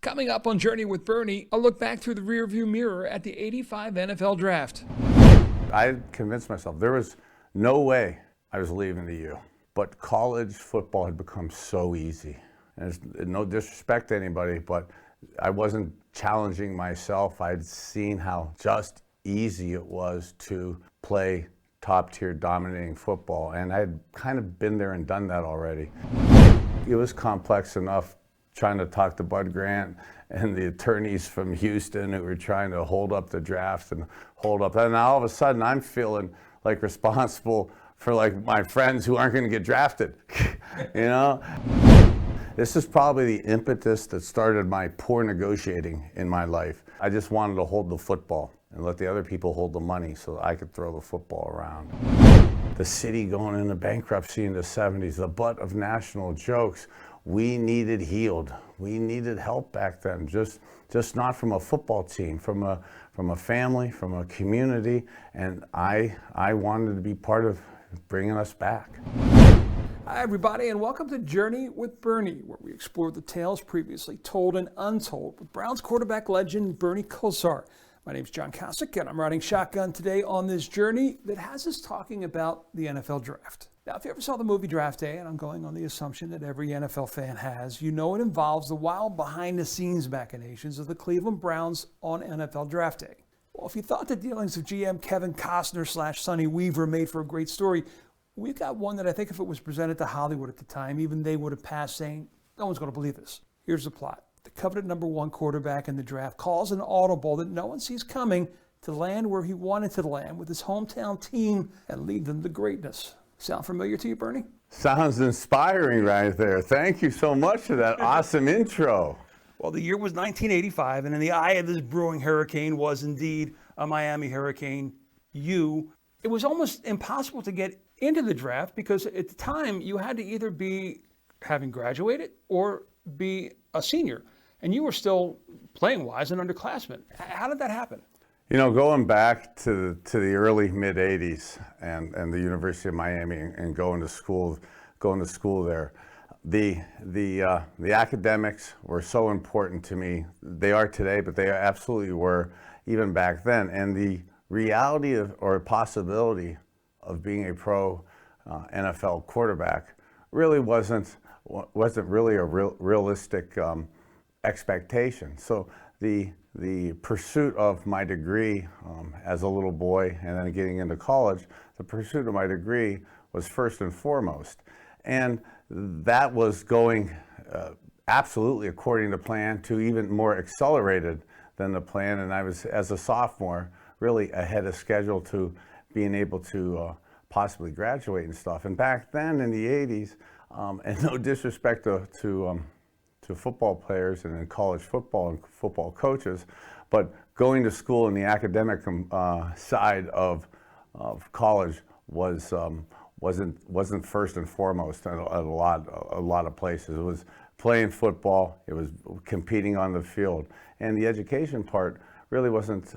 Coming up on Journey with Bernie, a look back through the rearview mirror at the '85 NFL Draft. I convinced myself there was no way I was leaving the U. But college football had become so easy. And it's no disrespect to anybody, but I wasn't challenging myself. I'd seen how just easy it was to play top-tier dominating football, and I'd kind of been there and done that already. It was complex enough trying to talk to Bud Grant and the attorneys from Houston who were trying to hold up the draft and hold up. And all of a sudden I'm feeling like responsible for like my friends who aren't going to get drafted, you know? This is probably the impetus that started my poor negotiating in my life. I just wanted to hold the football and let the other people hold the money so that I could throw the football around. The city going into bankruptcy in the 70s, the butt of national jokes. We needed healed. We needed help back then, just not from a football team, from a family, from a community, and I wanted to be part of bringing us back. Hi everybody, and welcome to Journey with Bernie, where we explore the tales previously told and untold with Browns quarterback legend Bernie Kosich. My name's John Kosich, and I'm riding shotgun today on this journey that has us talking about the NFL Draft. Now, if you ever saw the movie Draft Day, and I'm going on the assumption that every NFL fan has, you know it involves the wild behind-the-scenes machinations of the Cleveland Browns on NFL Draft Day. Well, if you thought the dealings of GM Kevin Costner / Sonny Weaver made for a great story, we've got one that I think if it was presented to Hollywood at the time, even they would have passed saying, no one's going to believe this. Here's the plot. The coveted #1 quarterback in the draft calls an audible that no one sees coming to land where he wanted to land with his hometown team and lead them to greatness. Sound familiar to you, Bernie? Sounds inspiring right there. Thank you so much for that awesome intro. Well, the year was 1985, and in the eye of this brewing hurricane was indeed a Miami Hurricane U. It was almost impossible to get into the draft because at the time you had to either be having graduated or be a senior, and you were still playing-wise an underclassman. How did that happen? You know, going back to the early mid-'80s and the University of Miami and going to school there, the academics were so important to me. They are today, but they absolutely were even back then. And the reality of or possibility of being a pro NFL quarterback really wasn't really a realistic expectation. So the pursuit of my degree as a little boy and then getting into college, the pursuit of my degree was first and foremost. And that was going absolutely according to plan, to even more accelerated than the plan. And I was, as a sophomore, really ahead of schedule to being able to possibly graduate and stuff. And back then in the 80s, and no disrespect to football players and in college football and football coaches, but going to school in the academic side of college wasn't first and foremost at a lot of places. It was playing football, it was competing on the field, and the education part really wasn't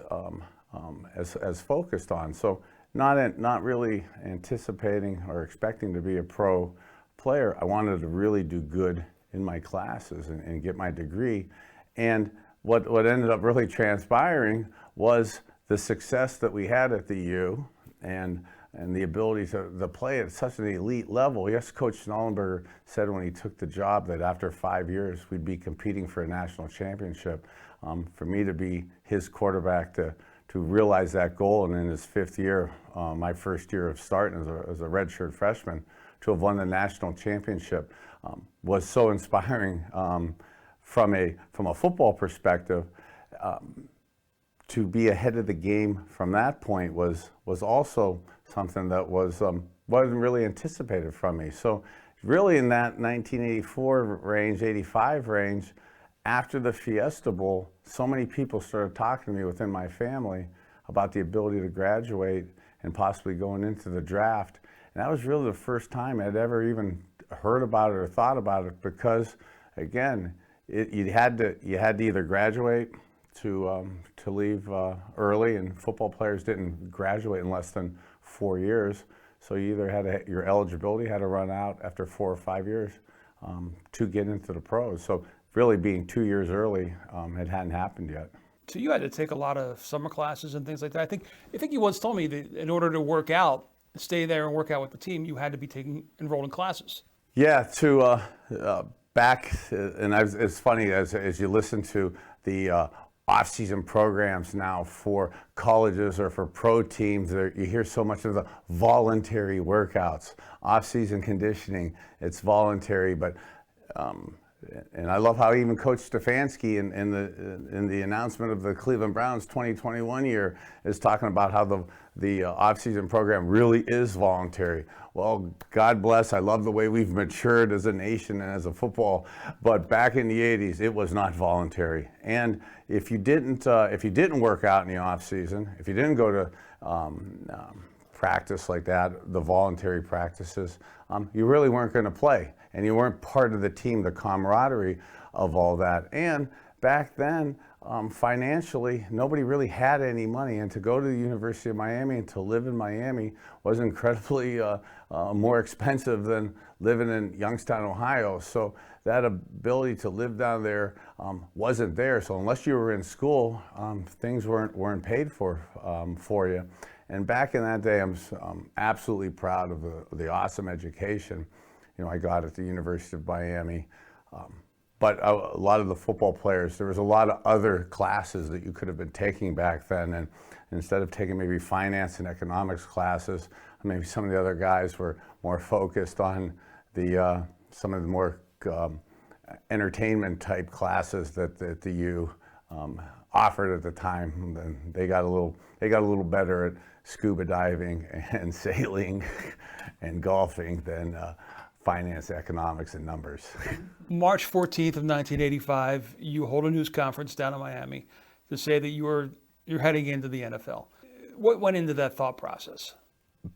as focused on. So not really anticipating or expecting to be a pro player. I wanted to really do good in my classes and get my degree. And what ended up really transpiring was the success that we had at the U and the ability to play at such an elite level. Yes, Coach Schnellenberger said when he took the job that after 5 years we'd be competing for a national championship. For me to be his quarterback to realize that goal, and in his 5th year, my first year of starting as a redshirt freshman, to have won the national championship was so inspiring from a football perspective. To be ahead of the game from that point was also something that wasn't really anticipated from me. So really in that 1984 range, 85 range, after the Fiesta Bowl, so many people started talking to me within my family about the ability to graduate and possibly going into the draft. And that was really the first time I'd ever even heard about it or thought about it, because again, you had to either graduate to leave early, and football players didn't graduate in less than 4 years. So you either had your eligibility had to run out after 4 or 5 years to get into the pros. So really being 2 years early, it hadn't happened yet. So you had to take a lot of summer classes and things like that. I think you once told me that in order to work out, stay there and work out with the team, you had to be enrolled in classes. Yeah, back, and it's funny as you listen to the off-season programs now for colleges or for pro teams, you hear so much of the voluntary workouts, off-season conditioning. It's voluntary, but and I love how even Coach Stefanski in the announcement of the Cleveland Browns 2021 year is talking about how the off-season program really is voluntary. Well, God bless. I love the way we've matured as a nation and as a football. But back in the 80s, it was not voluntary. And if you didn't work out in the off-season, if you didn't go to practice like that, the voluntary practices, you really weren't going to play. And you weren't part of the team, the camaraderie of all that. And back then, financially, nobody really had any money. And to go to the University of Miami and to live in Miami was incredibly more expensive than living in Youngstown, Ohio. So that ability to live down there wasn't there. So unless you were in school, things weren't paid for you. And back in that day, I'm absolutely proud of the awesome education I got at the University of Miami. But a lot of the football players, there was a lot of other classes that you could have been taking back then. And instead of taking maybe finance and economics classes, maybe some of the other guys were more focused on some of the more entertainment type classes that the U offered at the time. And they got a little better at scuba diving and sailing and golfing than finance, economics, and numbers. March 14th of 1985, you hold a news conference down in Miami to say that you're heading into the NFL. What went into that thought process?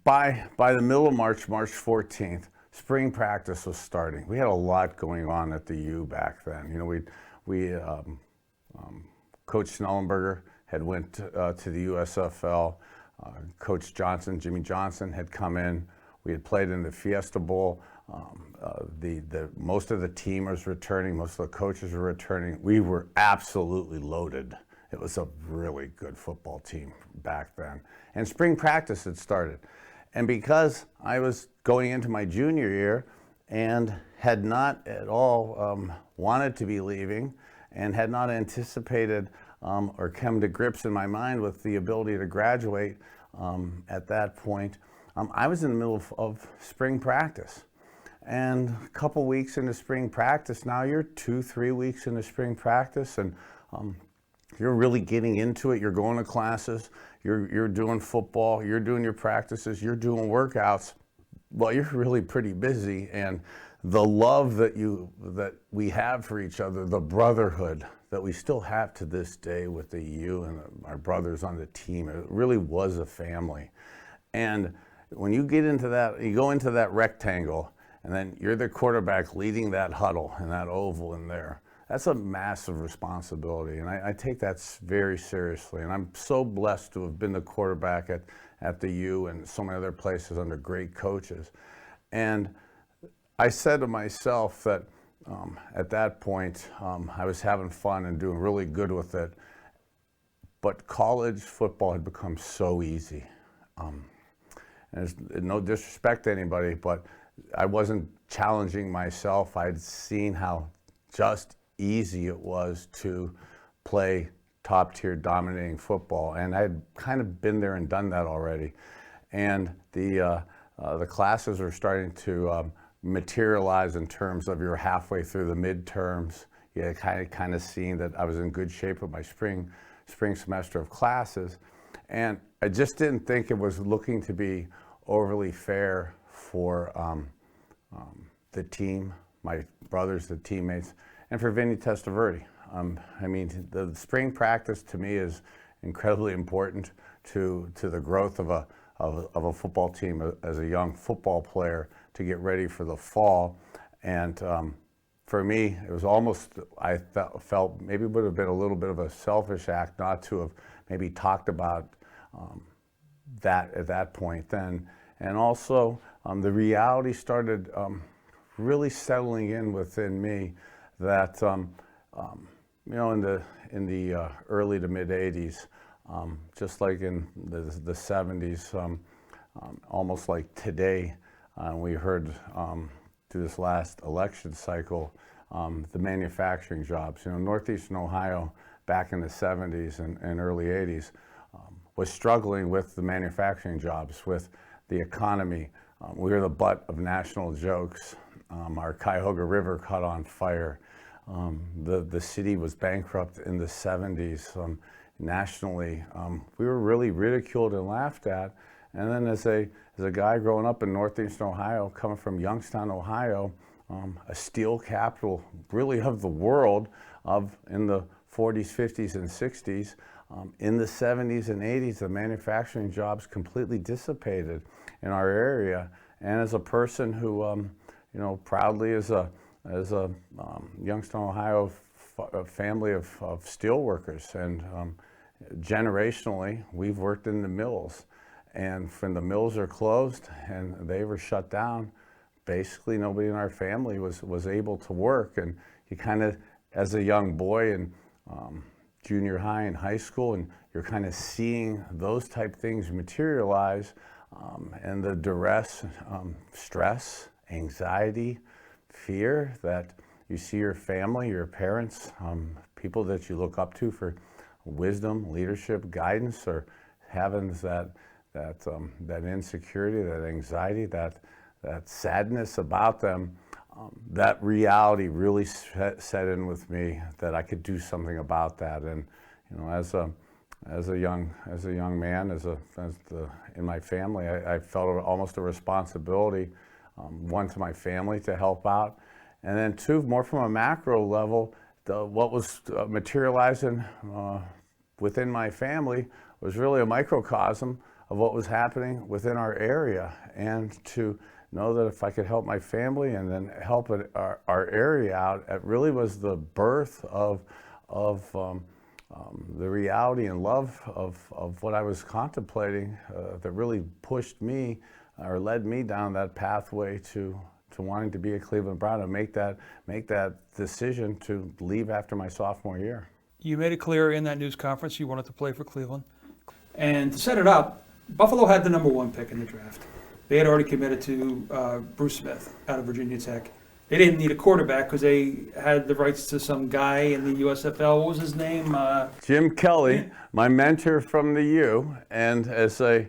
By the middle of March 14th, spring practice was starting. We had a lot going on at the U back then. Coach Snellenberger had went to the USFL. Coach Johnson, Jimmy Johnson, had come in. We had played in the Fiesta Bowl. Most of the team was returning. Most of the coaches were returning. We were absolutely loaded. It was a really good football team back then. And spring practice had started. And because I was going into my junior year and had not at all wanted to be leaving and had not anticipated or come to grips in my mind with the ability to graduate at that point, I was in the middle of spring practice. And a couple weeks into spring practice, now you're 2-3 weeks into spring practice, and you're really getting into it. You're going to classes, you're doing football, you're doing your practices, you're doing workouts. Well, you're really pretty busy, and the love that we have for each other, the brotherhood that we still have to this day with the U and our brothers on the team, it really was a family. And when you get into that, you go into that rectangle, and then you're the quarterback leading that huddle and that oval in there. That's a massive responsibility, and I take that very seriously. And I'm so blessed to have been the quarterback at the U and so many other places under great coaches. And I said to myself that at that point, I was having fun and doing really good with it, but college football had become so easy. And there's no disrespect to anybody, but I wasn't challenging myself. I'd seen how just easy it was to play top-tier dominating football, and I'd kind of been there and done that already. And the classes were starting to materialize in terms of you're halfway through the midterms. You kind of seeing that I was in good shape with my spring semester of classes, and I just didn't think it was looking to be overly fair for the team, my brothers, the teammates, and for Vinny Testaverde. I mean, the spring practice to me is incredibly important to the growth of a football team as a young football player to get ready for the fall. And for me, it was almost, I felt maybe it would have been a little bit of a selfish act not to have maybe talked about that at that point then. And also, the reality started really settling in within me that in the early to mid 80s, just like in the 70s, almost like today, we heard through this last election cycle, the manufacturing jobs. Northeastern Ohio back in the 70s and early 80s was struggling with the manufacturing jobs, with the economy. We were the butt of national jokes. Our Cuyahoga River caught on fire. The city was bankrupt in the 70s. Nationally, we were really ridiculed and laughed at. And then as a guy growing up in Northeastern Ohio, coming from Youngstown, Ohio, a steel capital really of the world in the 40s, 50s, and 60s, in the 70s and 80s, the manufacturing jobs completely dissipated in our area. And as a person who, proudly as a Youngstown, Ohio family of steel workers, and generationally, we've worked in the mills. And when the mills are closed and they were shut down, basically nobody in our family was able to work. And you kind of, as a young boy in junior high and high school, and you're kind of seeing those type things materialize, and the duress, stress, anxiety, fear that you see your family, your parents, people that you look up to for wisdom, leadership, guidance, or having that insecurity, that anxiety, that sadness about them. That reality really set in with me that I could do something about that. And as a young man, in my family, I felt almost a responsibility, one, to my family to help out, and then two, more from a macro level, what was materializing within my family was really a microcosm of what was happening within our area. And to know that if I could help my family and then help our area out, it really was the birth of the reality and love of what I was contemplating, that really pushed me or led me down that pathway to wanting to be a Cleveland Brown and make that decision to leave after my sophomore year. You made it clear in that news conference you wanted to play for Cleveland. And to set it up, Buffalo had the number 1 pick in the draft. They had already committed to Bruce Smith out of Virginia Tech. They didn't need a quarterback because they had the rights to some guy in the USFL. What was his name? Jim Kelly, my mentor from the U. And as a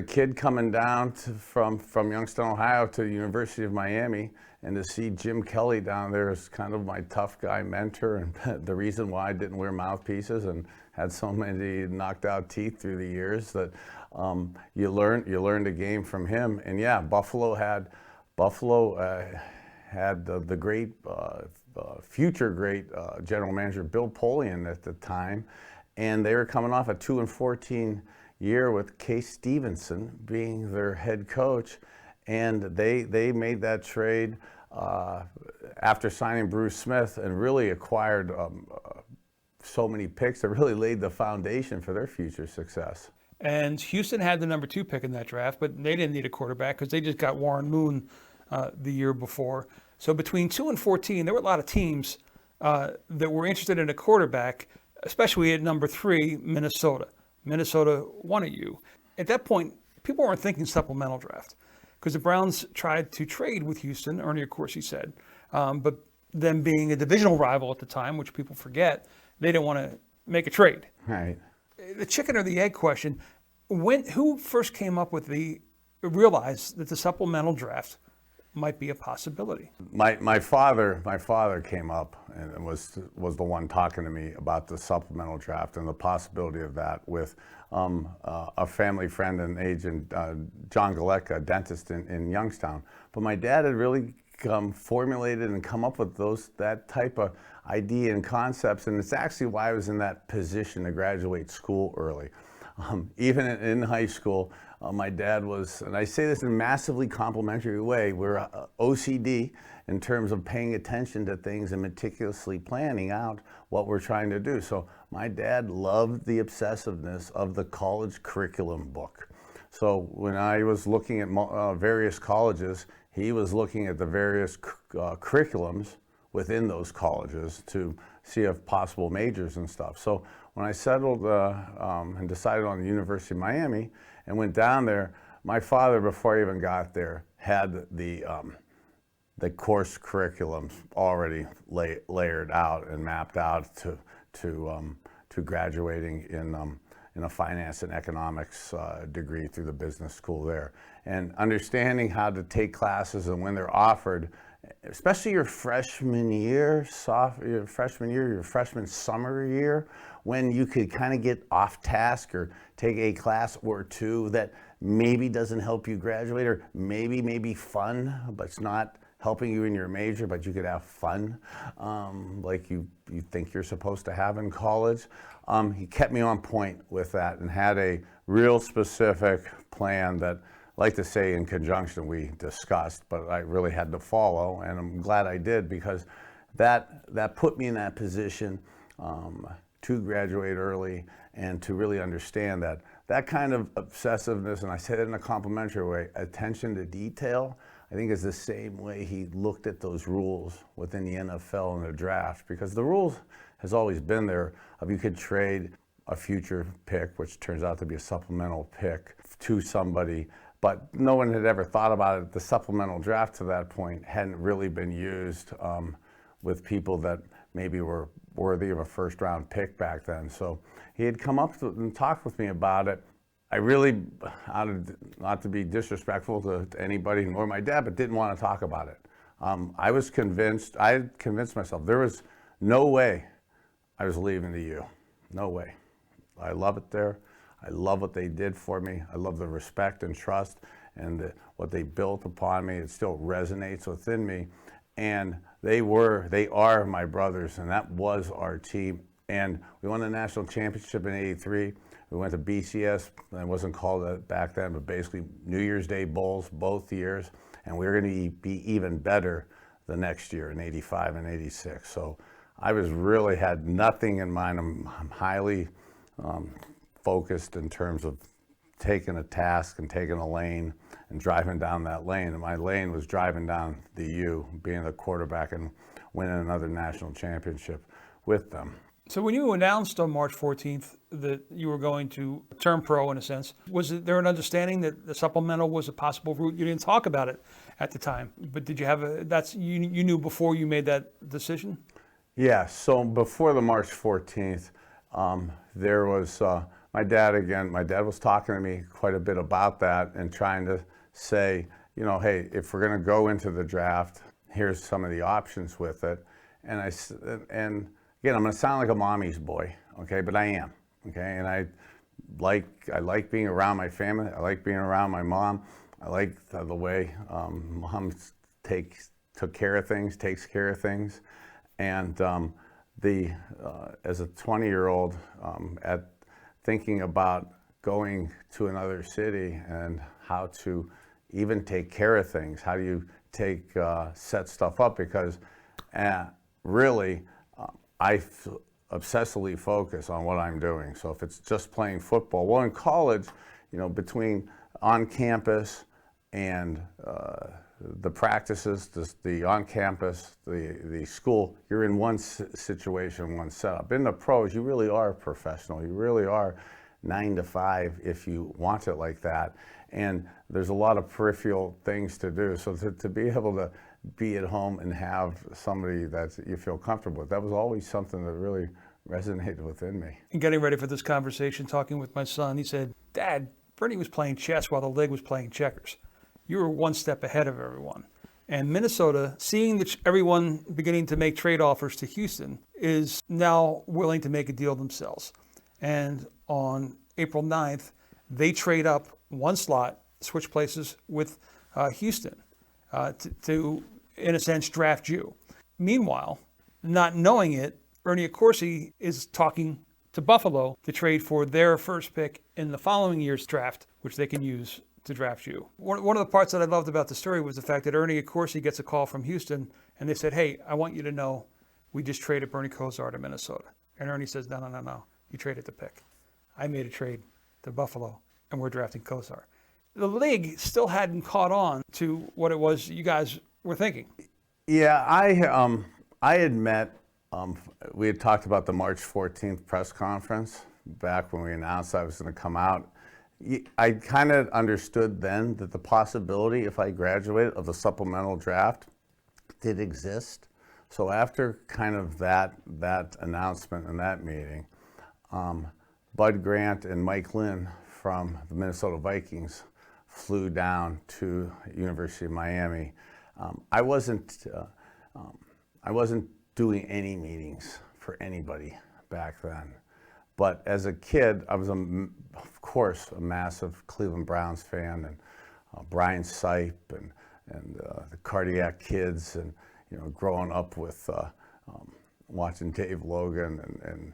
kid coming down from Youngstown, Ohio to the University of Miami, and to see Jim Kelly down there as kind of my tough guy mentor, and the reason why I didn't wear mouthpieces and had so many knocked out teeth through the years, that you learned a game from him. And yeah, Buffalo had the great future great general manager Bill Polian at the time, and they were coming off a 2-14 year with Case Stevenson being their head coach, and they made that trade after signing Bruce Smith and really acquired so many picks that really laid the foundation for their future success. And Houston had the number 2 pick in that draft, but they didn't need a quarterback because they just got Warren Moon the year before. So between 2 and 14, there were a lot of teams that were interested in a quarterback, especially at number 3, Minnesota. Minnesota wanted you. At that point, people weren't thinking supplemental draft because the Browns tried to trade with Houston, Ernie, of course, he said. But them being a divisional rival at the time, which people forget, they didn't want to make a trade. Right. The chicken or the egg question, who first came up with realized that the supplemental draft might be a possibility? My father came up and was the one talking to me about the supplemental draft and the possibility of that with a family friend and agent, John Galek, a dentist in Youngstown. But my dad had really formulated and come up with that type of idea and concepts, and it's actually why I was in that position to graduate school early. Even in high school, my dad was, and I say this in a massively complimentary way, we're OCD in terms of paying attention to things and meticulously planning out what we're trying to do. So my dad loved the obsessiveness of the college curriculum book. So when I was looking at various colleges, he was looking at the various curriculums, within those colleges to see if possible majors and stuff. So when I settled and decided on the University of Miami and went down there, my father, before I even got there, had the course curriculums already layered out and mapped out to graduating in a finance and economics degree through the business school there. And understanding how to take classes and when they're offered, especially your freshman year, your freshman summer year, when you could kind of get off task or take a class or two that maybe doesn't help you graduate, or maybe fun, but it's not helping you in your major, but you could have fun like you think you're supposed to have in college. He kept me on point with that and had a real specific plan that, I like to say in conjunction, we discussed, but I really had to follow, and I'm glad I did, because that put me in that position to graduate early and to really understand that kind of obsessiveness, and I said it in a complimentary way, attention to detail, I think is the same way he looked at those rules within the NFL and the draft, because the rules has always been there of you could trade a future pick, which turns out to be a supplemental pick, to somebody, but no one had ever thought about it. The supplemental draft to that point hadn't really been used with people that maybe were worthy of a first round pick back then. So he had come up and talked with me about it. I really, not to be disrespectful to anybody, nor my dad, but didn't want to talk about it. I had convinced myself there was no way I was leaving the U. No way. I love it there. I love what they did for me. I love the respect and trust and what they built upon me. It still resonates within me. And they are my brothers, and that was our team. And we won the national championship in '83. We went to BCS, it wasn't called that back then, but basically New Year's Day Bowls both years. And we were going to be even better the next year in '85 and '86. So I really had nothing in mind. I'm highly focused in terms of taking a task and taking a lane and driving down that lane. And my lane was driving down the U, being the quarterback and winning another national championship with them. So when you announced on March 14th that you were going to turn pro in a sense, was there an understanding that the supplemental was a possible route? You didn't talk about it at the time, but did you have you knew before you made that decision? Yeah, so before the March 14th, there was my dad again. My dad was talking to me quite a bit about that and trying to say, hey, if we're going to go into the draft, here's some of the options with it. And again, I'm going to sound like a mommy's boy, okay, but I am, okay, and I like being around my family. I like being around my mom. I like the way mom took care of things, takes care of things, and as a 20-year-old, at thinking about going to another city and how to even take care of things, how do you set stuff up, because really, I obsessively focus on what I'm doing. So if it's just playing football, well, in college, between on campus and the practices, the on campus, the school, you're in one situation, one setup. In the pros, you really are professional. You really are 9 to 5 if you want it like that. And there's a lot of peripheral things to do. So to be able to be at home and have somebody that you feel comfortable with, that was always something that really resonated within me. And getting ready for this conversation, talking with my son, he said, Dad, Bernie was playing chess while the league was playing checkers. You were one step ahead of everyone. And Minnesota, seeing that everyone beginning to make trade offers to Houston, is now willing to make a deal themselves. And on April 9th, they trade up one slot, switch places with Houston to, in a sense, draft you. Meanwhile, not knowing it, Ernie Accorsi is talking to Buffalo to trade for their first pick in the following year's draft, which they can use to draft you. One of the parts that I loved about the story was the fact that Ernie Accorsi gets a call from Houston, and they said, hey, I want you to know we just traded Bernie Kosar to Minnesota. And Ernie says, no. You traded the pick. I made a trade to Buffalo, and we're drafting Kosar. The league still hadn't caught on to what it was you guys were thinking. Yeah, I had met, we had talked about the March 14th press conference back when we announced I was going to come out. I kind of understood then that the possibility, if I graduated, of the supplemental draft did exist. So after kind of that announcement and that meeting, Bud Grant and Mike Lynn from the Minnesota Vikings flew down to University of Miami. I wasn't doing any meetings for anybody back then. But as a kid, I was, of course, a massive Cleveland Browns fan, and Brian Sipe and the Cardiac Kids, and growing up with watching Dave Logan and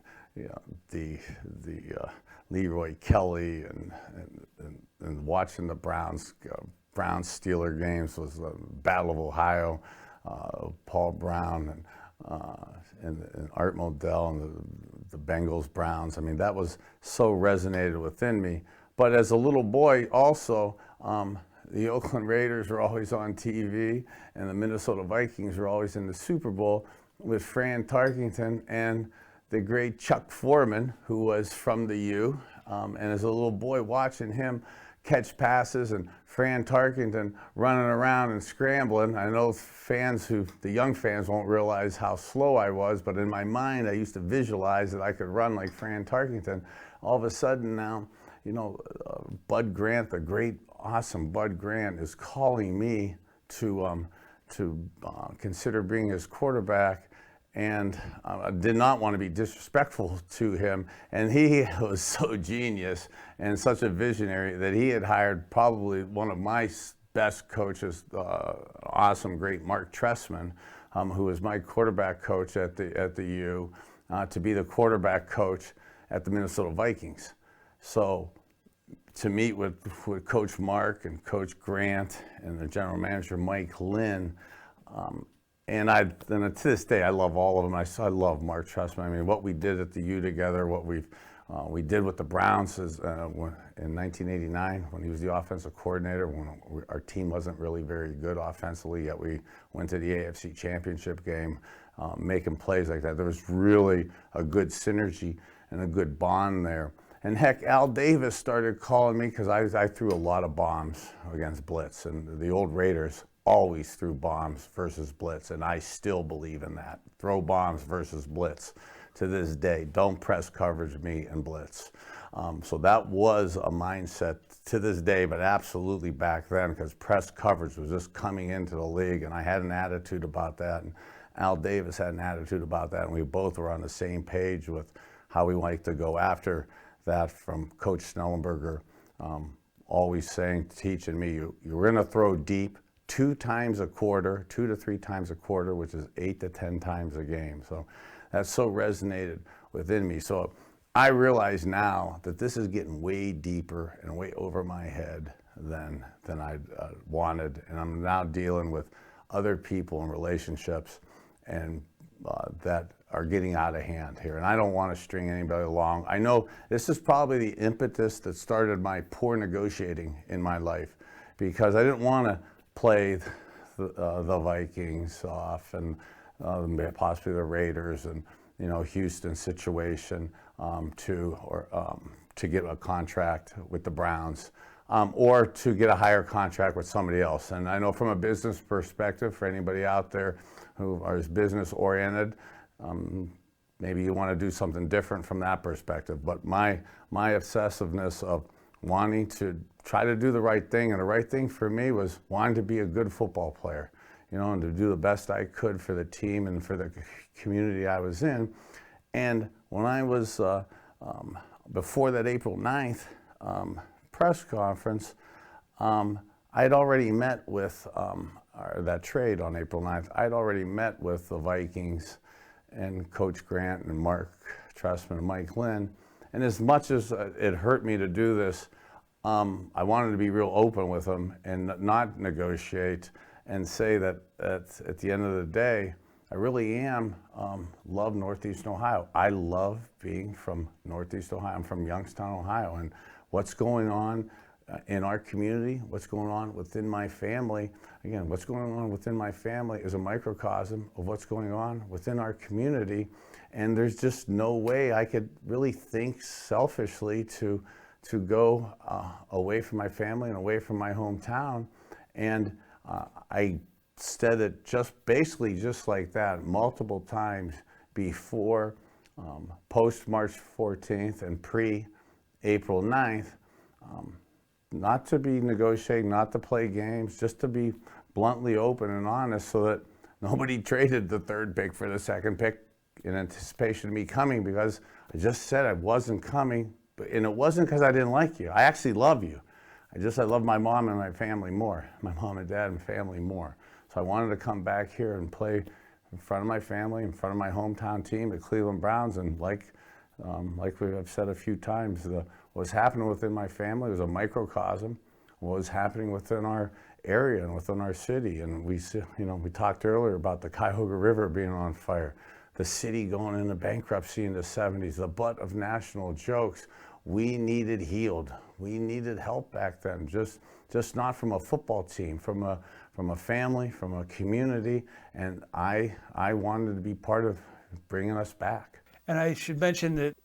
the Leroy Kelly and watching the Browns Steeler games was the Battle of Ohio, Paul Brown and Art Modell and the Bengals Browns. I mean, that was so resonated within me. But as a little boy also, the Oakland Raiders were always on TV, and the Minnesota Vikings were always in the Super Bowl with Fran Tarkenton and the great Chuck Foreman, who was from the U. And as a little boy watching him catch passes and Fran Tarkenton running around and scrambling. I know the young fans won't realize how slow I was, but in my mind I used to visualize that I could run like Fran Tarkenton. All of a sudden now, Bud Grant, the great, awesome Bud Grant, is calling me to consider being his quarterback. And I did not want to be disrespectful to him. And he was so genius and such a visionary that he had hired probably one of my best coaches, awesome, great Mark Trestman, who was my quarterback coach at the U, to be the quarterback coach at the Minnesota Vikings. So to meet with Coach Mark and Coach Grant and the general manager, Mike Lynn, and to this day, I love all of them. I love Mark Trestman. I mean, what we did at the U together, what we did with the Browns in 1989 when he was the offensive coordinator, when our team wasn't really very good offensively, yet we went to the AFC Championship game, making plays like that. There was really a good synergy and a good bond there. And heck, Al Davis started calling me because I threw a lot of bombs against blitz, and the old Raiders always threw bombs versus blitz, and I still believe in that. Throw bombs versus blitz to this day. Don't press coverage me and blitz. So that was a mindset to this day, but absolutely back then, because press coverage was just coming into the league, and I had an attitude about that, and Al Davis had an attitude about that, and we both were on the same page with how we like to go after that, from Coach Snellenberger always teaching me, you're going to throw deep 2 to 3 times a quarter, which is 8 to 10 times a game. So that so resonated within me. So I realize now that this is getting way deeper and way over my head than I wanted. And I'm now dealing with other people and relationships and that are getting out of hand here. And I don't want to string anybody along. I know this is probably the impetus that started my poor negotiating in my life, because I didn't want to play the Vikings off and possibly the Raiders and Houston situation to get a contract with the Browns, or to get a higher contract with somebody else. And I know from a business perspective, for anybody out there who is business oriented, maybe you want to do something different from that perspective. But my obsessiveness of wanting to try to do the right thing, and the right thing for me was wanting to be a good football player, and to do the best I could for the team and for the community I was in. And when I was, before that April 9th press conference, I had already met with, that trade on April 9th, I'd already met with the Vikings and Coach Grant and Mark Trestman and Mike Lynn. And as much as it hurt me to do this, I wanted to be real open with them and not negotiate, and say that at the end of the day, I really love Northeastern Ohio. I love being from Northeast Ohio. I'm from Youngstown, Ohio, and what's going on in our community, what's going on within my family. Again, what's going on within my family is a microcosm of what's going on within our community. And there's just no way I could really think selfishly to go away from my family and away from my hometown. And I said it basically just like that multiple times before, post March 14th and pre-April 9th. Not to be negotiating, not to play games, just to be bluntly open and honest so that nobody traded the third pick for the second pick in anticipation of me coming, because I just said I wasn't coming, and it wasn't because I didn't like you. I actually love you. I love my mom and my family more, my mom and dad and family more. So I wanted to come back here and play in front of my family, in front of my hometown team, the Cleveland Browns, and like I've said a few times, what was happening within my family was a microcosm. What was happening within our area and within our city, and we talked earlier about the Cuyahoga River being on fire, the city going into bankruptcy in the 70s, the butt of national jokes. We needed healed. We needed help back then, just not from a football team, from a family, from a community, and I wanted to be part of bringing us back. And I should mention that,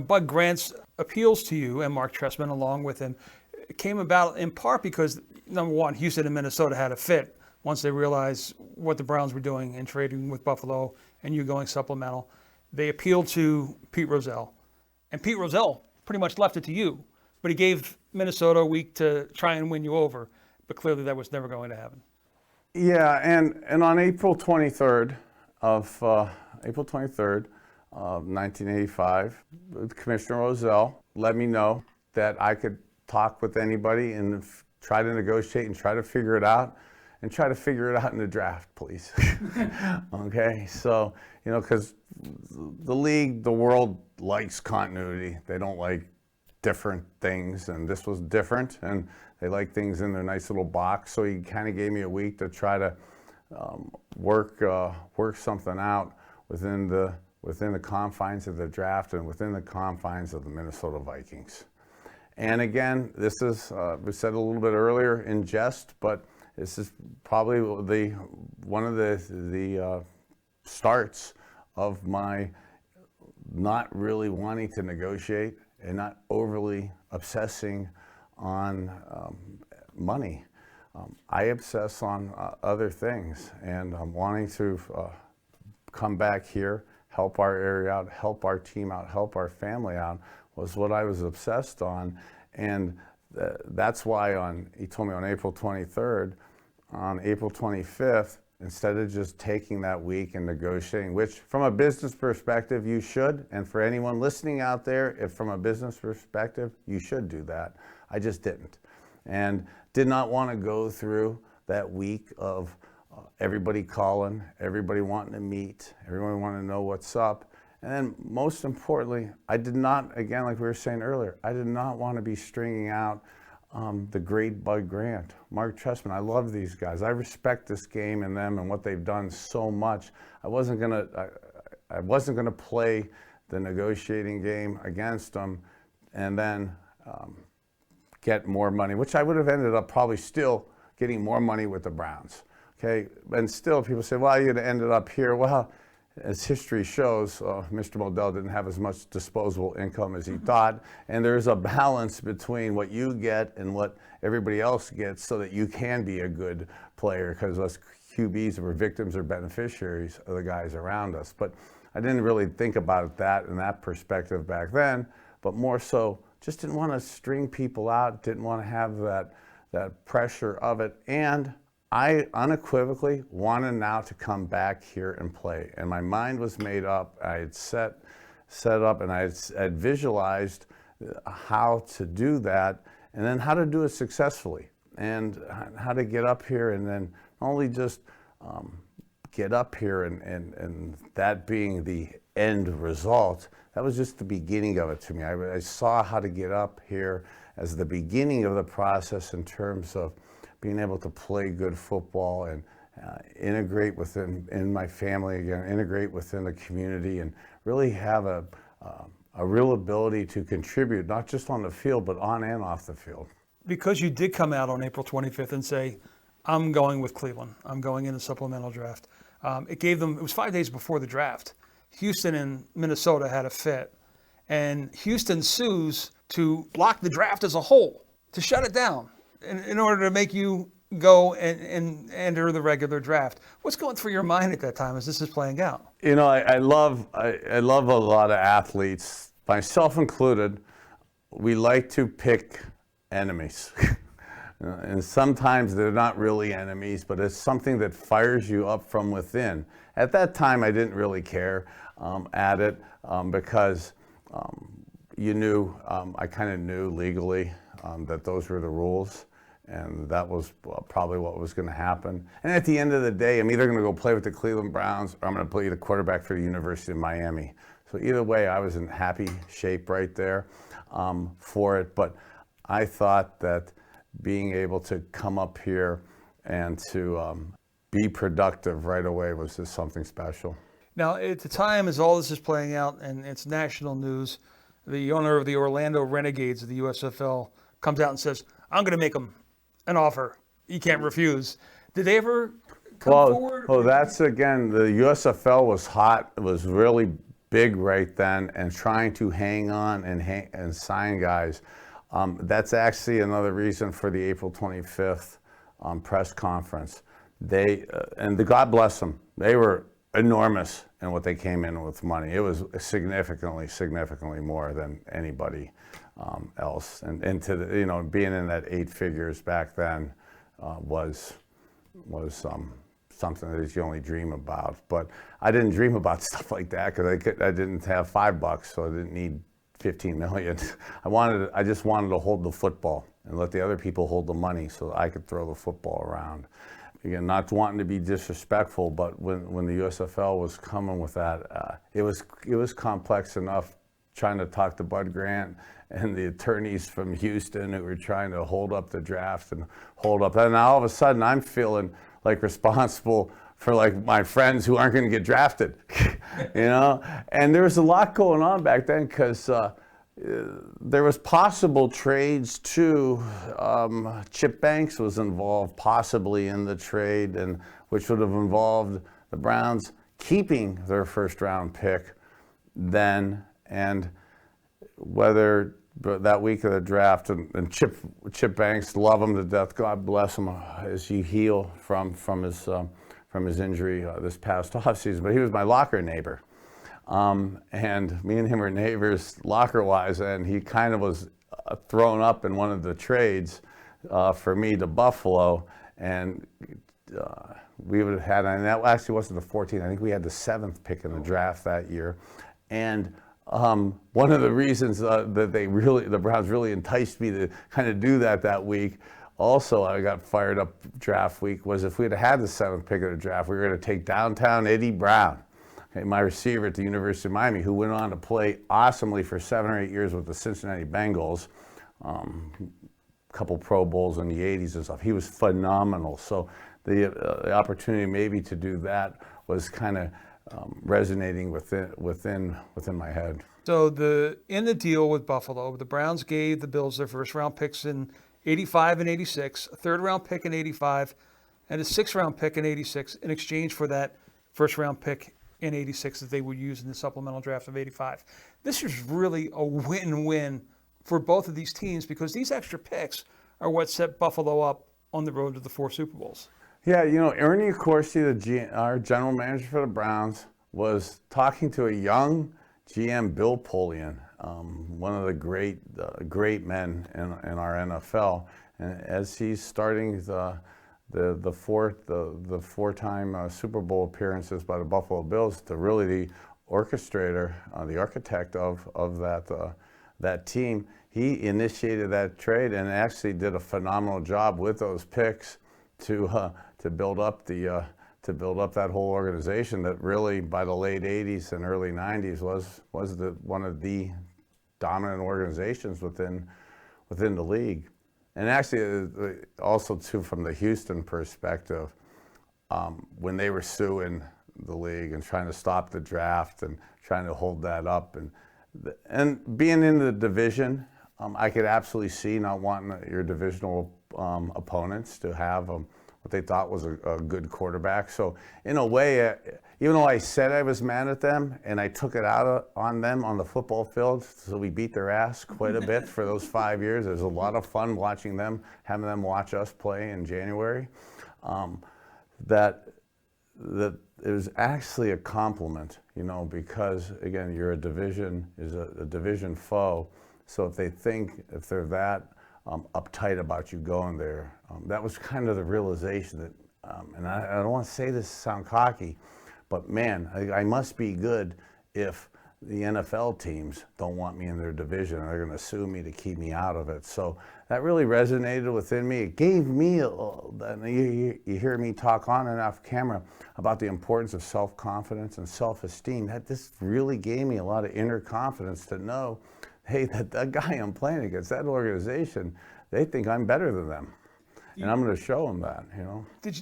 Bud Grant's appeals to you and Mark Trestman along with him came about in part because, number one, Houston and Minnesota had a fit once they realized what the Browns were doing in trading with Buffalo and you going supplemental. They appealed to Pete Rozelle, and Pete Rozelle pretty much left it to you, but he gave Minnesota a week to try and win you over, but clearly that was never going to happen. Yeah, and on April 23rd of 1985, Commissioner Rozelle let me know that I could talk with anybody and try to negotiate and try to figure it out, and try to figure it out in the draft, please. Okay, so, because the league, the world likes continuity. They don't like different things, and this was different, and they like things in their nice little box. So he kind of gave me a week to try to work something out within the confines of the draft and within the confines of the Minnesota Vikings. And again, this is, we said a little bit earlier in jest, but this is probably one of the starts of my not really wanting to negotiate and not overly obsessing on money. I obsess on other things, and I'm wanting to come back here, help our area out, help our team out, help our family out, was what I was obsessed on. And that's why he told me on April 23rd, on April 25th, instead of just taking that week and negotiating, which from a business perspective you should, and for anyone listening out there, if from a business perspective, you should do that. I just didn't, and did not want to go through that week of everybody calling, everybody wanting to meet, everyone wanting to know what's up. And then most importantly, I did not, again, like we were saying earlier, I did not want to be stringing out the great Bud Grant, Mark Trestman. I love these guys. I respect this game and them and what they've done so much. I wasn't gonna play the negotiating game against them and then get more money, which I would have ended up probably still getting more money with the Browns. Okay, and still people say, well, you'd have ended up here. Well, as history shows, Mr. Modell didn't have as much disposable income as he thought, and there's a balance between what you get and what everybody else gets so that you can be a good player, because us QBs were victims or beneficiaries of the guys around us. But I didn't really think about that in that perspective back then, but more so just didn't want to string people out, didn't want to have that pressure of it, and I unequivocally wanted now to come back here and play. And my mind was made up. I had set up and I had visualized how to do that, and then how to do it successfully, and how to get up here, and then not only just get up here and that being the end result. That was just the beginning of it to me. I saw how to get up here as the beginning of the process in terms of being able to play good football and integrate in my family again, integrate within the community, and really have a real ability to contribute, not just on the field, but on and off the field. because you did come out on April 25th and say, I'm going with Cleveland, I'm going in the supplemental draft, it was 5 days before the draft. Houston and Minnesota had a fit, and Houston sues to block the draft as a whole, to shut it down in order to make you go and enter the regular draft. What's going through your mind at that time as this is playing out? You know, I love a lot of athletes, myself included. We like to pick enemies. And sometimes they're not really enemies, but it's something that fires you up from within. At that time, I didn't really care at it because you knew, I kind of knew legally that those were the rules. And that was probably what was going to happen. And at the end of the day, I'm either going to go play with the Cleveland Browns or I'm going to play the quarterback for the University of Miami. So either way, I was in happy shape right there for it. But I thought that being able to come up here and to be productive right away was just something special. Now, at the time as all this is playing out and it's national news, the owner of the Orlando Renegades of the USFL comes out and says, I'm going to make them an offer you can't refuse. Did they ever come forward? Well, that's again, the USFL was hot. It was really big right then, and trying to hang on and sign guys. That's actually another reason for the April 25th press conference. God bless them. They were enormous in what they came in with money. It was significantly more than anybody else. And to the, you know, being in that 8 figures back then was something that you only dream about. But I didn't dream about stuff like that because I didn't have $5, so I didn't need 15 million. I just wanted to hold the football and let the other people hold the money so I could throw the football around. Again, not wanting to be disrespectful, but when the USFL was coming with that, it was complex enough trying to talk to Bud Grant and the attorneys from Houston who were trying to hold up the draft and hold up. And now all of a sudden I'm feeling like responsible for like my friends who aren't going to get drafted, you know? And there was a lot going on back then because there was possible trades too. Chip Banks was involved possibly in the trade, and which would have involved the Browns keeping their first round pick then, and whether that week of the draft, and Chip Banks, love him to death, God bless him as he heal from his injury this past offseason, but he was my locker neighbor. And me and him were neighbors locker-wise, and he kind of was thrown up in one of the trades for me to Buffalo, and we would have had, and that actually wasn't the 14th, I think we had the 7th pick in the draft that year. And one of the reasons that the Browns really enticed me to kind of do that week, also I got fired up draft week, was if we'd had the 7th pick of the draft, we were going to take downtown Eddie Brown, okay, my receiver at the University of Miami, who went on to play awesomely for 7 or 8 years with the Cincinnati Bengals, couple Pro Bowls in the 80s and stuff. He was phenomenal. So the opportunity maybe to do that was kind of resonating within my head. So in the deal with Buffalo, the Browns gave the Bills their first round picks in 85 and 86, a 3rd round pick in 85, and a 6th round pick in 86 in exchange for that first round pick in 86 that they would use in the supplemental draft of 85. This is really a win-win for both of these teams because these extra picks are what set Buffalo up on the road to the 4 Super Bowls. Yeah, you know, Ernie Accorsi, our general manager for the Browns, was talking to a young GM, Bill Polian, one of the great men in our NFL, and as he's starting the 4-time Super Bowl appearances by the Buffalo Bills, to really the orchestrator, the architect of that team, he initiated that trade and actually did a phenomenal job with those picks to build up that whole organization that really by the late 80s and early 90s was one of the dominant organizations within the league. And actually also too from the Houston perspective, when they were suing the league and trying to stop the draft and trying to hold that up and being in the division I could absolutely see not wanting your divisional opponents to have what they thought was a good quarterback. So in a way, even though I said I was mad at them and I took it out on them on the football field, so we beat their ass quite a bit for those 5 years. It was a lot of fun watching them, having them watch us play in January. That it was actually a compliment, because again, you're a division foe. So if they're that uptight about you going there, that was kind of the realization that, and I don't want to say this to sound cocky, but man, I must be good if the NFL teams don't want me in their division. They're going to sue me to keep me out of it. So that really resonated within me. It gave me, you hear me talk on and off camera about the importance of self-confidence and self-esteem. This really gave me a lot of inner confidence to know, hey, that guy I'm playing against, that organization, they think I'm better than them. And I'm going to show them that,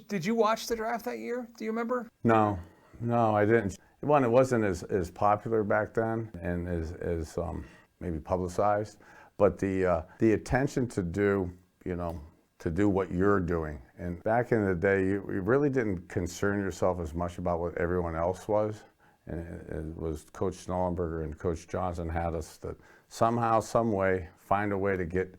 Did you watch the draft that year? Do you remember? No, I didn't. One, it wasn't as popular back then and as maybe publicized, but the attention to do what you're doing. And back in the day, you really didn't concern yourself as much about what everyone else was. And it was Coach Schnellenberger and Coach Johnson had us that somehow, some way, find a way to get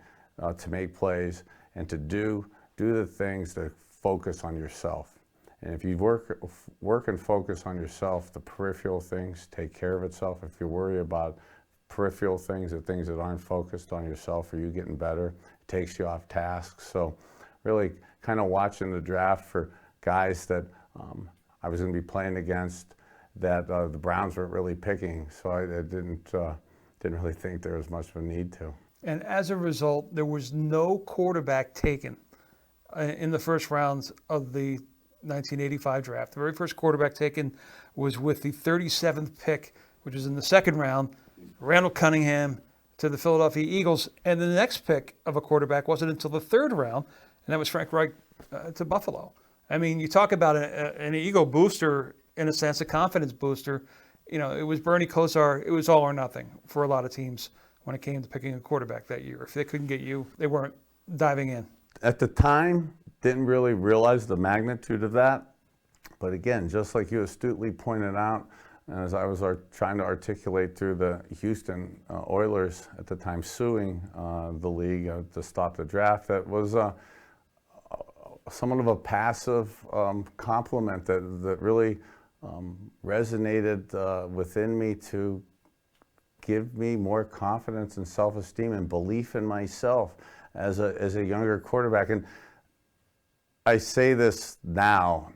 to make plays and to do the things to focus on yourself. And if you work and focus on yourself, the peripheral things take care of itself. If you worry about peripheral things, the things that aren't focused on yourself or you getting better, it takes you off task. So really kind of watching the draft for guys that I was going to be playing against that the Browns weren't really picking. So I didn't really think there was much of a need to. And as a result, there was no quarterback taken in the first rounds of the 1985 draft. The very first quarterback taken was with the 37th pick, which was in the second round, Randall Cunningham to the Philadelphia Eagles. And the next pick of a quarterback wasn't until the third round, and that was Frank Reich to Buffalo. I mean, you talk about an ego booster, in a sense, a confidence booster. It was Bernie Kosar. It was all or nothing for a lot of teams when it came to picking a quarterback that year. If they couldn't get you, they weren't diving in. At the time, didn't really realize the magnitude of that. But again, just like you astutely pointed out, as I was trying to articulate through the Houston Oilers at the time suing the league to stop the draft, that was somewhat of a passive compliment that really resonated within me to give me more confidence and self-esteem and belief in myself as a younger quarterback. And I say this now,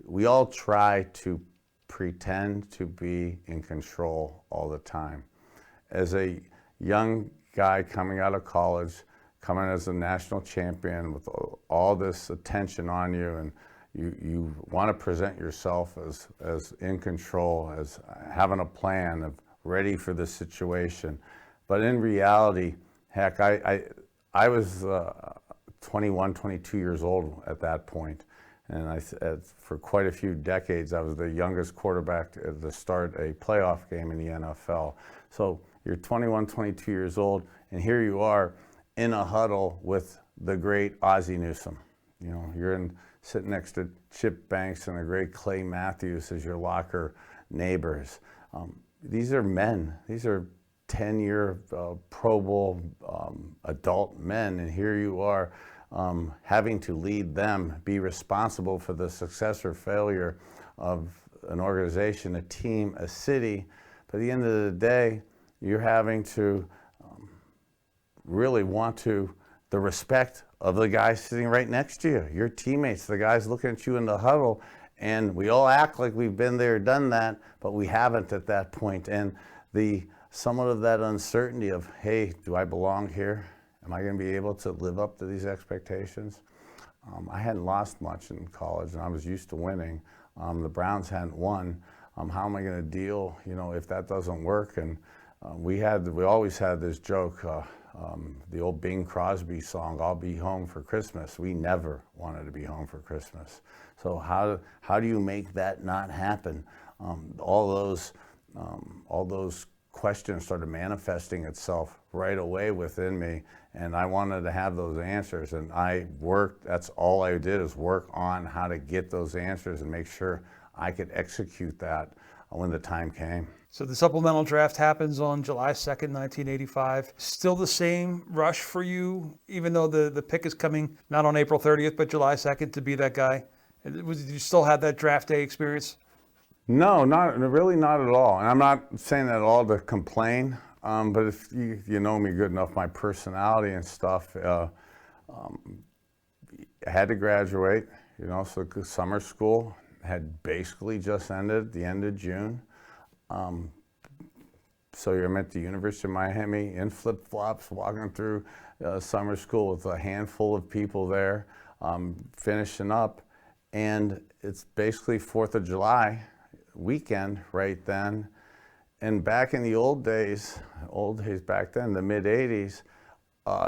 we all try to pretend to be in control all the time. As a young guy coming out of college, coming as a national champion with all this attention on you, and you want to present yourself as in control, as having a plan, of ready for the situation. But in reality, heck, I was 21, 22 years old at that point. And for quite a few decades, I was the youngest quarterback to start a playoff game in the NFL. So you're 21, 22 years old, and here you are in a huddle with the great Ozzie Newsome. You're sitting next to Chip Banks and the great Clay Matthews as your locker neighbors. These are men. These are 10-year Pro Bowl adult men, and here you are having to lead them, be responsible for the success or failure of an organization, a team, a city. But at the end of the day, you're having to really want the respect of the guys sitting right next to you, your teammates, the guys looking at you in the huddle. And we all act like we've been there, done that, but we haven't at that point. And somewhat of that uncertainty of, hey, do I belong here? Am I going to be able to live up to these expectations? I hadn't lost much in college, and I was used to winning. The Browns hadn't won. How am I going to deal, if that doesn't work? And we always had this joke, the old Bing Crosby song, "I'll be home for Christmas." We never wanted to be home for Christmas. So how do you make that not happen? All those question started manifesting itself right away within me, and I wanted to have those answers, and I worked. That's all I did, is work on how to get those answers and make sure I could execute that when the time came. So the supplemental draft happens on July 2nd, 1985. Still the same rush for you, even though the pick is coming not on April 30th, but July 2nd to be that guy? Did you still have that draft day experience? No, really not at all. And I'm not saying that at all to complain, but if you know me good enough, my personality and stuff, I had to graduate, so summer school had basically just ended at the end of June. So I'm at the University of Miami in flip-flops, walking through summer school with a handful of people there, finishing up. And it's basically 4th of July weekend right then. And back in the old days back then, the mid-'80s,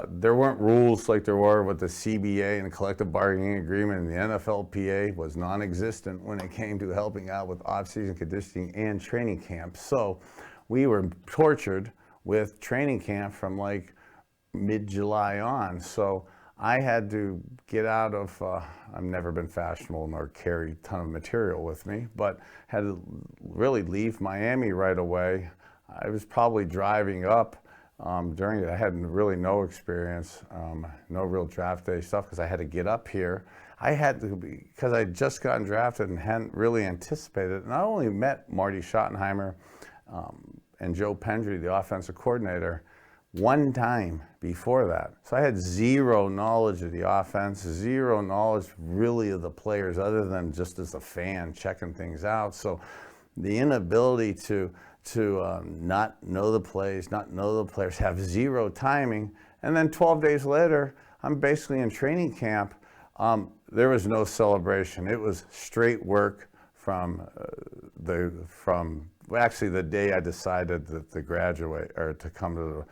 there weren't rules like there were with the CBA and the collective bargaining agreement, and the NFLPA was non-existent when it came to helping out with off-season conditioning and training camp. So we were tortured with training camp from like mid-July on. So I had to get out of, I've never been fashionable nor carry a ton of material with me, but had to really leave Miami right away. I was probably driving up during it. I had really no experience, no real draft day stuff, because I had to get up here. I had to, because I had just gotten drafted and hadn't really anticipated it. And I only met Marty Schottenheimer and Joe Pendry, the offensive coordinator, one time before that. So I had zero knowledge of the offense, zero knowledge really of the players, other than just as a fan checking things out. So the inability to not know the plays, not know the players, have zero timing, and then 12 days later, I'm basically in training camp. There was no celebration. It was straight work from actually the day I decided to graduate or to come to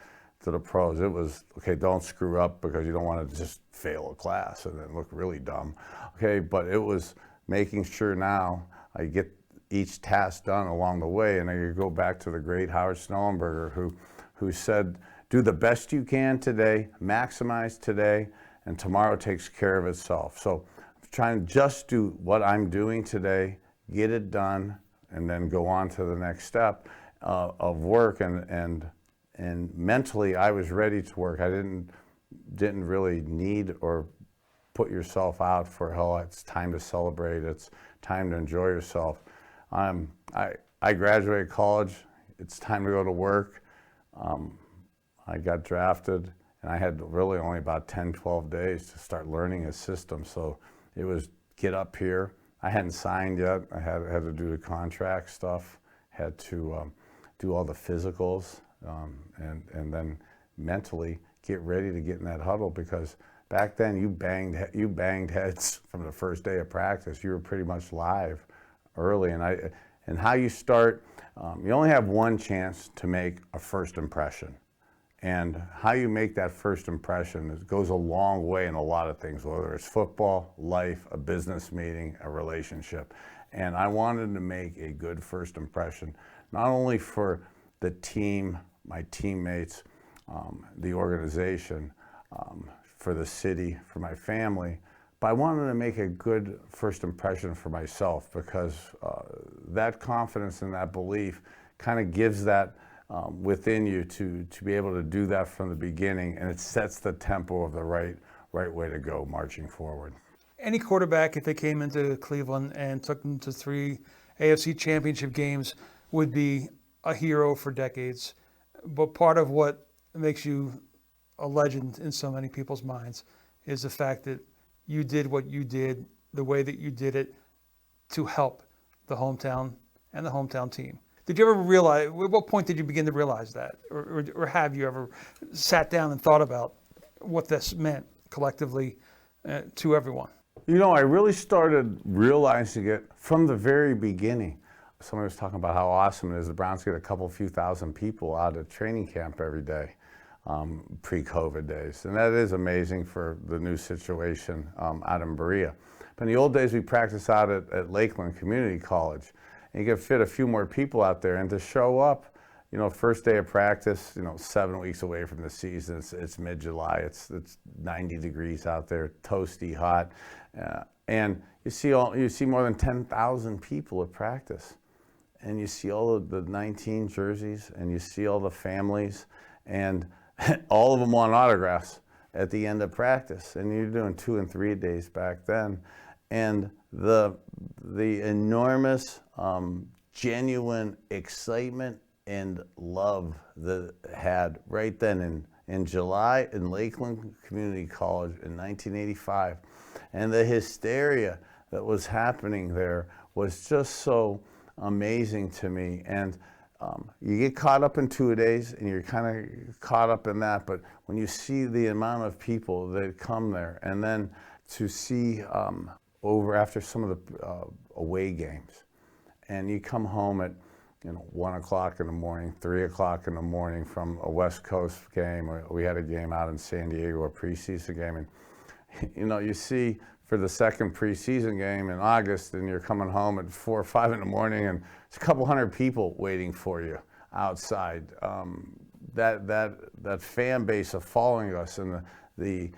the pros. It was, okay, don't screw up, because you don't want to just fail a class and then look really dumb. Okay, but it was making sure now I get each task done along the way. And I go back to the great Howard Snellenberger, who said, do the best you can today, maximize today, and tomorrow takes care of itself. So I'm trying to just do what I'm doing today, get it done, and then go on to the next step of work. And mentally, I was ready to work. I didn't really need or put yourself out for, hell, it's time to celebrate, it's time to enjoy yourself. I graduated college, it's time to go to work. I got drafted, and I had really only about 10, 12 days to start learning a system. So it was get up here. I hadn't signed yet. I had to do the contract stuff, had to do all the physicals, and then mentally get ready to get in that huddle, because back then you banged heads from the first day of practice. You were pretty much live early, and how you start, you only have one chance to make a first impression. And how you make that first impression goes a long way in a lot of things, whether it's football, life, a business meeting, a relationship. And I wanted to make a good first impression, not only for the team, my teammates, the organization, for the city, for my family, but I wanted to make a good first impression for myself, because that confidence and that belief kind of gives that within you to be able to do that from the beginning, and it sets the tempo of the right way to go marching forward. Any quarterback, if they came into Cleveland and took them to 3 AFC championship games, would be a hero for decades. But part of what makes you a legend in so many people's minds is the fact that you did what you did, the way that you did it, to help the hometown and the hometown team. Did you ever realize, at what point did you begin to realize that? Or have you ever sat down and thought about what this meant collectively to everyone? You know, I really started realizing it from the very beginning. Somebody was talking about how awesome it is the Browns get a few thousand people out at training camp every day, pre-COVID days. And that is amazing for the new situation out in Berea. But in the old days, we practiced out at Lakeland Community College. And you could fit a few more people out there, and to show up, first day of practice, 7 weeks away from the season. It's mid-July. It's 90 degrees out there, toasty hot, and you see more than 10,000 people at practice, and you see all of the 19 jerseys, and you see all the families, and all of them want autographs at the end of practice. And you're doing 2 and 3 days back then, and the enormous, genuine excitement and love that had right then in July in Lakeland Community College in 1985, and the hysteria that was happening there was just so amazing to me. And you get caught up in 2 days, and you're kind of caught up in that, but when you see the amount of people that come there, and then to see over after some of the away games, and you come home at 1 o'clock in the morning, 3 o'clock in the morning from a West Coast game. We had a game out in San Diego, a preseason game, and you see for the second preseason game in August, and you're coming home at 4 or 5 in the morning, and there's a couple hundred people waiting for you outside. That fan base of following us, and the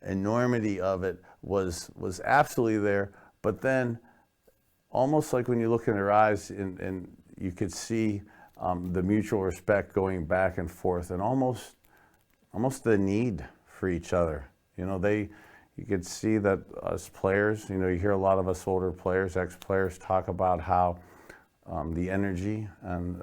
enormity of it was absolutely there. But then, almost like when you look in their eyes, and you could see the mutual respect going back and forth, and almost the need for each other. You could see that us players, you hear a lot of us older players, ex-players, talk about how the energy and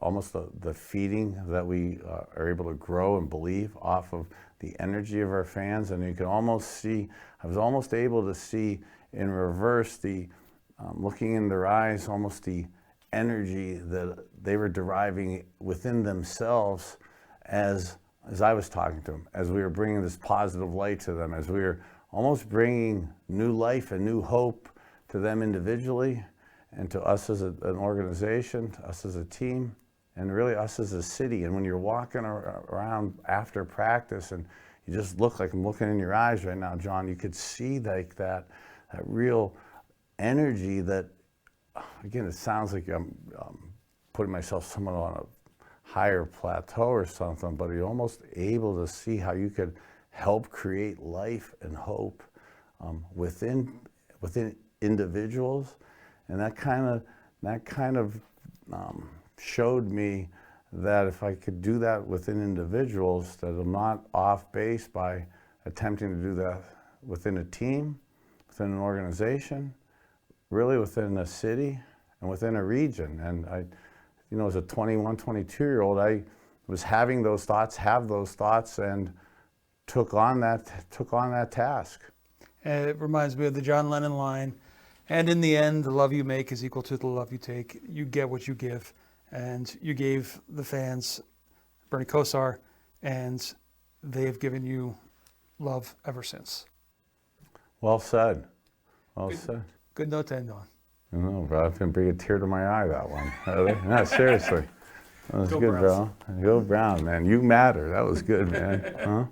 almost the feeding that we are able to grow and believe off of the energy of our fans. And you can almost see, I was almost able to see in reverse looking in their eyes, almost the energy that they were deriving within themselves as I was talking to them, as we were bringing this positive light to them, as we were almost bringing new life and new hope to them individually, and to us as an organization, to us as a team, and really us as a city. And when you're walking around after practice, and you just look like I'm looking in your eyes right now, John, you could see like that real energy that, again, it sounds like I'm putting myself somewhat on a higher plateau or something, but you're almost able to see how you could help create life and hope within individuals. And that kind of showed me that if I could do that within individuals, that I'm not off base by attempting to do that within a team, within an organization, really within a city and within a region. And I, as a 21, 22-year-old, I was having those thoughts, and took on that task. And it reminds me of the John Lennon line, and in the end, the love you make is equal to the love you take. You get what you give. And you gave the fans Bernie Kosar, and they have given you love ever since. Well said. Well said. Good note to end on. I know, bro. It's going to bring a tear to my eye, that one. No, seriously. That was Go good, Browns. bro. Go Brown, man. You matter. That was good, man. Huh?